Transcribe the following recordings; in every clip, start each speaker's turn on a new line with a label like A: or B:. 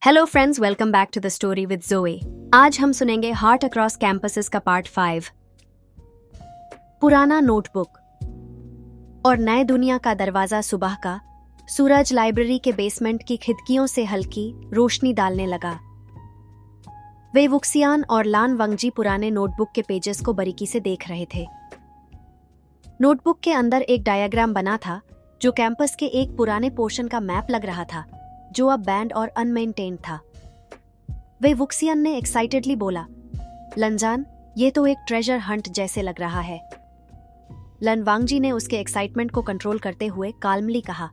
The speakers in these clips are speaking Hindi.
A: Hello friends, welcome back to the story with Joey. आज हम सुनेंगे हार्ट अक्रॉस कैंपसेस का पार्ट 5। पुराना नोटबुक और नए दुनिया का दरवाजा। सुबह का सूरज लाइब्रेरी के बेसमेंट की खिड़कियों से हल्की रोशनी डालने लगा। वे वुक्सियान और लान वंगजी पुराने नोटबुक के पेजेस को बारीकी से देख रहे थे। नोटबुक के अंदर एक डायग्राम बना था जो कैंपस के एक पुराने पोर्शन का मैप लग रहा था, जो अब बैंड और अनमेंटेन्ड था। वे वुक्सियन ने एक्साइटेडली बोला, लनजान, ये तो एक ट्रेजर हंट जैसे लग रहा है। लन वांगजी ने उसके एक्साइटमेंट को कंट्रोल करते हुए काल्मली कहा,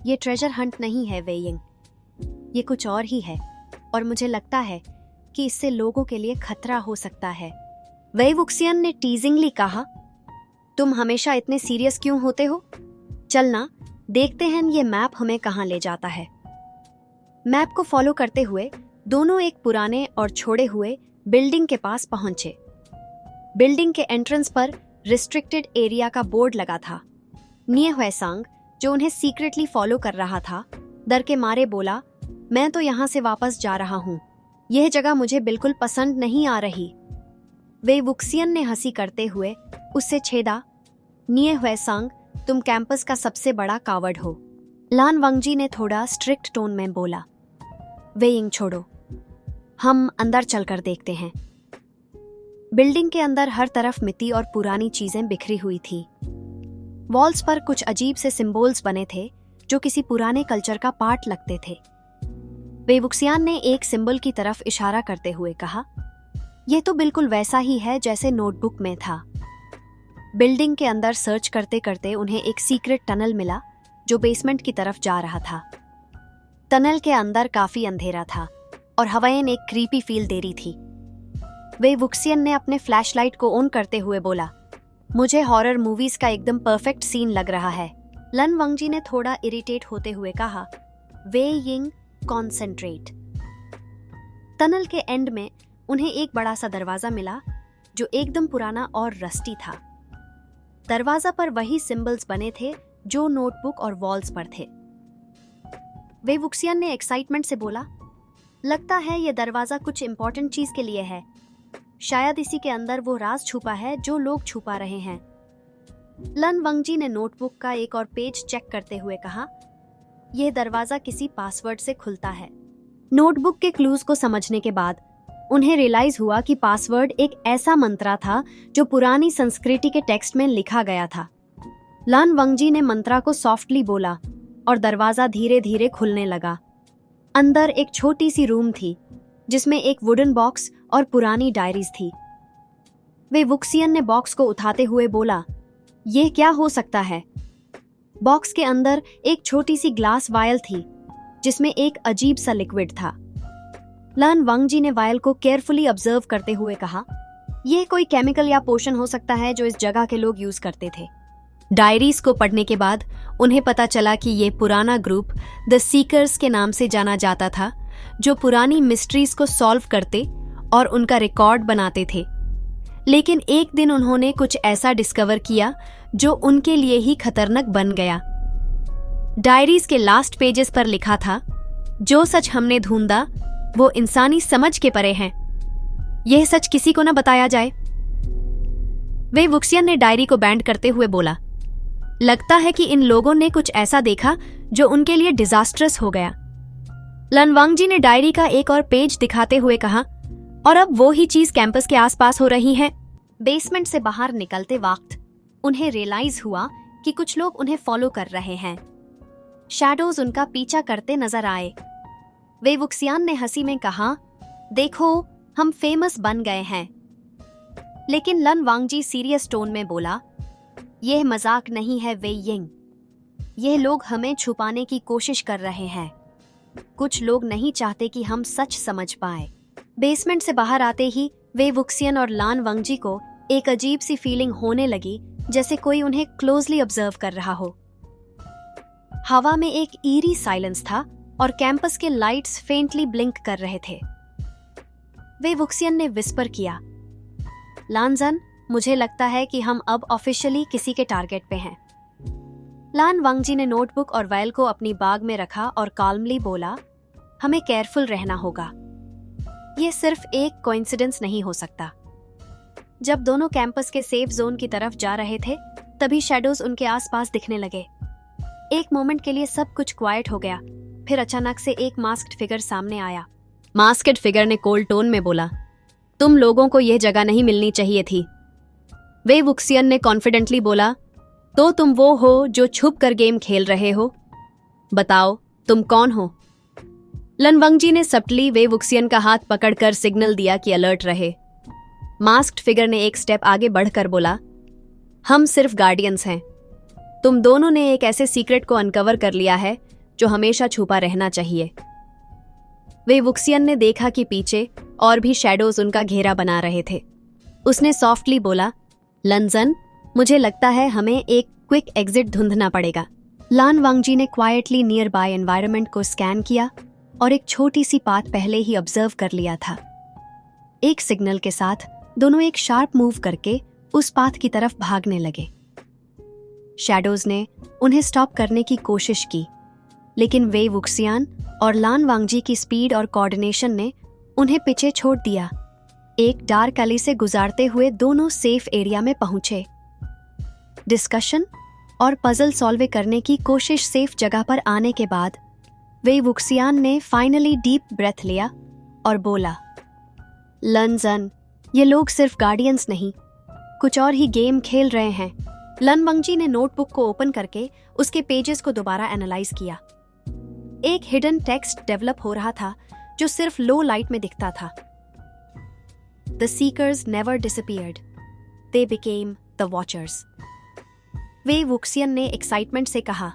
A: ये ट्रेजर हंट नहीं है वेइंग, ये कुछ और ही है और मुझे लगता है कि इससे लोगों के लिए खतरा हो सकता है। वे वुक्सियन ने टीजिंगली कहा, तुम हमेशा इतने सीरियस क्यों होते हो? चलना देखते हैं ये मैप हमें कहाँ ले जाता है। मैप को फॉलो करते हुए दोनों एक पुराने और छोड़े हुए बिल्डिंग के पास पहुंचे। बिल्डिंग के एंट्रेंस पर रिस्ट्रिक्टेड एरिया का बोर्ड लगा था। निये हुएसांग, जो उन्हें सीक्रेटली फॉलो कर रहा था, डर के मारे बोला, मैं तो यहाँ से वापस जा रहा हूँ, यह जगह मुझे बिल्कुल पसंद नहीं आ रही। वे वुक्सियन ने हंसी करते हुए उससे छेदा, निये हुएसांग, तुम कैंपस का सबसे बड़ा कावड़ हो। लान वंगजी ने थोड़ा स्ट्रिक्ट टोन में बोला, वेइंग छोड़ो, हम अंदर चलकर देखते हैं। बिल्डिंग के अंदर हर तरफ मिट्टी और पुरानी चीजें बिखरी हुई थी। वॉल्स पर कुछ अजीब से सिंबल्स बने थे जो किसी पुराने कल्चर का पार्ट लगते थे। वे वुक्सियान ने एक सिंबल की तरफ इशारा करते हुए कहा, यह तो बिल्कुल वैसा ही है जैसे नोटबुक में था। बिल्डिंग के अंदर सर्च करते करते उन्हें एक सीक्रेट टनल मिला जो बेसमेंट की तरफ जा रहा था। टनल के अंदर काफी अंधेरा था और हवाएं एक क्रीपी फील दे रही थी। वे वुक्सियन ने अपने फ्लैशलाइट को ऑन करते हुए बोला, मुझे हॉरर मूवीज का एकदम परफेक्ट सीन लग रहा है। लन वंगजी ने थोड़ा इरिटेट होते हुए कहा, वे यिंग, कॉन्सेंट्रेट। टनल के एंड में उन्हें एक बड़ा सा दरवाजा मिला जो एकदम पुराना और रस्टी था। दरवाजा पर वही सिंबल्स बने थे जो नोटबुक और वॉल्स पर थे। वे वुक्सियन ने एक्साइटमेंट से बोला, लगता है यह दरवाजा कुछ इंपॉर्टेंट चीज के लिए है। शायद इसी के अंदर वो राज छुपा है जो लोग छुपा रहे हैं। लन वंगजी ने नोटबुक का एक और पेज चेक करते हुए कहा, यह दरवाजा किसी पासवर्ड से खुलता है। नोटबुक के क्लूज को समझने के बाद उन्हें रियलाइज हुआ कि पासवर्ड एक ऐसा मंत्रा था जो पुरानी संस्कृति के टेक्स्ट में लिखा गया था। लान वंगजी ने मंत्रा को सॉफ्टली बोला और दरवाजा धीरे धीरे खुलने लगा। अंदर एक छोटी सी रूम थी जिसमें एक वुडन बॉक्स और पुरानी डायरीज थी। वे वुक्सियन ने बॉक्स को उठाते हुए बोला, यह क्या हो सकता है? बॉक्स के अंदर एक छोटी सी ग्लास वायल थी जिसमें एक अजीब सा लिक्विड था। लन वंगजी ने वायल को केयरफुली ऑब्जर्व करते हुए कहा, यह कोई केमिकल या पोशन हो सकता है जो इस जगह के लोग यूज करते थे। डायरीज को पढ़ने के बाद उन्हें पता चला कि ये पुराना ग्रुप द सीकर्स के नाम से जाना जाता था, जो पुरानी मिस्ट्रीज को सॉल्व करते और उनका रिकॉर्ड बनाते थे। लेकिन एक दिन उन्होंने कुछ ऐसा डिस्कवर किया जो उनके लिए ही खतरनाक बन गया। डायरीज के लास्ट पेजेस पर लिखा था, जो सच हमने ढूंढा वो इंसानी समझ के परे हैं, यह सच किसी को न बताया जाए। वे वुक्सियन ने डायरी को बैंड करते हुए बोला, लगता है कि इन लोगों ने कुछ ऐसा देखा जो उनके लिए डिजास्ट्रस हो गया। लन वांगजी ने डायरी का एक और पेज दिखाते हुए कहा, और अब वो ही चीज कैंपस के आसपास हो रही है। बेसमेंट से बाहर निकलते वक्त उन्हें रियलाइज हुआ कि कुछ लोग उन्हें फॉलो कर रहे हैं। शैडोज उनका पीछा करते नजर आए। वे वुक्सियान ने हंसी में कहा, देखो हम फेमस बन गए हैं। लेकिन लन वांगजी सीरियस टोन में बोला, यह मजाक नहीं है वे यिंग, यह लोग हमें छुपाने की कोशिश कर रहे हैं। कुछ लोग नहीं चाहते कि हम सच समझ पाए। बेसमेंट से बाहर आते ही वे वुक्सियन और लान वंगजी को एक अजीब सी फीलिंग होने लगी, जैसे कोई उन्हें क्लोजली ऑब्जर्व कर रहा हो। हवा में एक ईरी साइलेंस था और कैंपस के लाइट्स फेंटली ब्लिंक कर रहे थे। वे वुक्सियन ने विस्पर किया, लानजन, मुझे लगता है कि हम अब ऑफिशियली किसी के टारगेट पे हैं। लान वांगजी ने नोटबुक और वायल को अपनी बैग में रखा और काल्मली बोला, हमें केयरफुल रहना होगा। ये सिर्फ एक कोइंसिडेंस नहीं हो सकता। जब दोनों कैंपस के सेफ जोन की तरफ जा रहे थे, तभी शैडोज उनके आसपास दिखने लगे। एक मोमेंट के लिए सब कुछ क्वाइट हो गया, फिर अचानक से एक मास्क्ड फिगर सामने आया। मास्क्ड फिगर ने कोल्ड टोन में बोला, तुम लोगों को यह जगह नहीं मिलनी चाहिए थी। वे वुक्सियन ने कॉन्फिडेंटली बोला, तो तुम वो हो जो छुप कर गेम खेल रहे हो? बताओ तुम कौन हो? लन वंगजी ने सप्टली वे वुक्सियन का हाथ पकड़कर सिग्नल दिया कि अलर्ट रहे। मास्क्ड फिगर ने एक स्टेप आगे बढ़कर बोला, हम सिर्फ गार्डियंस हैं। तुम दोनों ने एक ऐसे सीक्रेट को अनकवर कर लिया है जो हमेशा छुपा रहना चाहिए। वे वुक्सियन ने देखा कि पीछे और भी शैडोज उनका घेरा बना रहे थे। उसने सॉफ्टली बोला, लंजन, मुझे लगता है हमें एक क्विक एग्जिट ढूंढना पड़ेगा। लान वांगजी ने क्वाइटली नियर बाय एनवायरनमेंट को स्कैन किया और एक छोटी सी पाथ पहले ही ऑब्जर्व कर लिया था। एक सिग्नल के साथ दोनों एक शार्प मूव करके उस पाथ की तरफ भागने लगे। शैडोज ने उन्हें स्टॉप करने की कोशिश की, लेकिन वे वुक्सियान और लान वांगजी की स्पीड और कोऑर्डिनेशन ने उन्हें पीछे छोड़ दिया। एक डार्क गली से गुजारते हुए दोनों सेफ एरिया में पहुंचे। डिस्कशन और पजल सॉल्व करने की कोशिश सेफ जगह पर आने के बाद वे वुक्सियान ने फाइनली डीप ब्रेथ लिया और बोला, लंजन, ये लोग सिर्फ गार्डियंस नहीं, कुछ और ही गेम खेल रहे हैं। लन वंगजी ने नोटबुक को ओपन करके उसके पेजेस को दोबारा एनालाइज किया। एक हिडन टेक्स्ट डेवलप हो रहा था जो सिर्फ लो लाइट में दिखता था। The seekers never disappeared, they became the watchers. Wei Wuxian ने एक्साइटमेंट से कहा,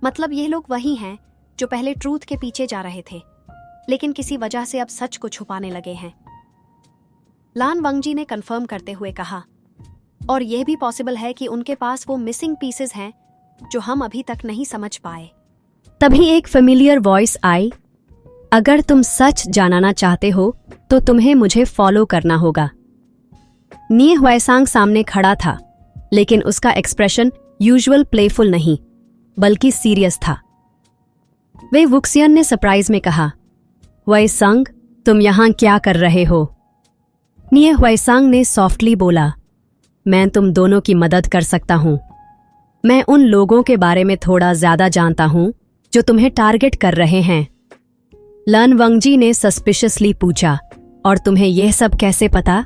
A: मतलब ये लोग वही हैं जो पहले ट्रूथ के पीछे जा रहे थे, लेकिन किसी वजह से अब सच को छुपाने लगे हैं। लान वंगजी ने कंफर्म करते हुए कहा, और यह भी पॉसिबल है कि उनके पास वो मिसिंग पीसेस हैं जो हम अभी तक नहीं समझ पाए। तभी एक फेमिलियर वॉइस आई, अगर तुम सच जानना चाहते हो तो तुम्हें मुझे फॉलो करना होगा। निये हुएसांग सामने खड़ा था, लेकिन उसका एक्सप्रेशन यूजुअल प्लेफुल नहीं बल्कि सीरियस था। वे वुक्सियन ने सरप्राइज में कहा, हुएसांग, तुम यहां क्या कर रहे हो? निये हुएसांग ने सॉफ्टली बोला, मैं तुम दोनों की मदद कर सकता हूं। मैं उन लोगों के बारे में थोड़ा ज्यादा जानता हूं जो तुम्हें टारगेट कर रहे हैं। लन वंगजी ने सस्पिशियसली पूछा, और तुम्हें यह सब कैसे पता?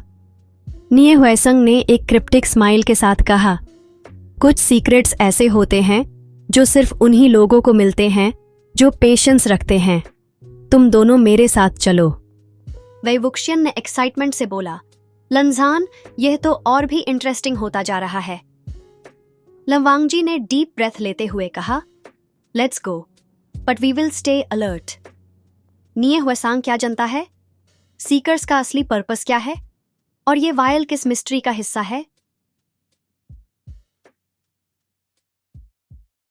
A: निये हुएसंग ने एक क्रिप्टिक स्माइल के साथ कहा, कुछ सीक्रेट्स ऐसे होते हैं जो सिर्फ उन्हीं लोगों को मिलते हैं जो पेशेंस रखते हैं। तुम दोनों मेरे साथ चलो। वै वुक्सियन ने एक्साइटमेंट से बोला, लंजान, यह तो और भी इंटरेस्टिंग होता जा रहा है। लवांगजी ने डीप ब्रेथ लेते हुए कहा, let's go, but we will stay alert. निये हुएसांग क्या जानता है? सीकर्स का असली पर्पस क्या है? और ये वायल किस मिस्ट्री का हिस्सा है?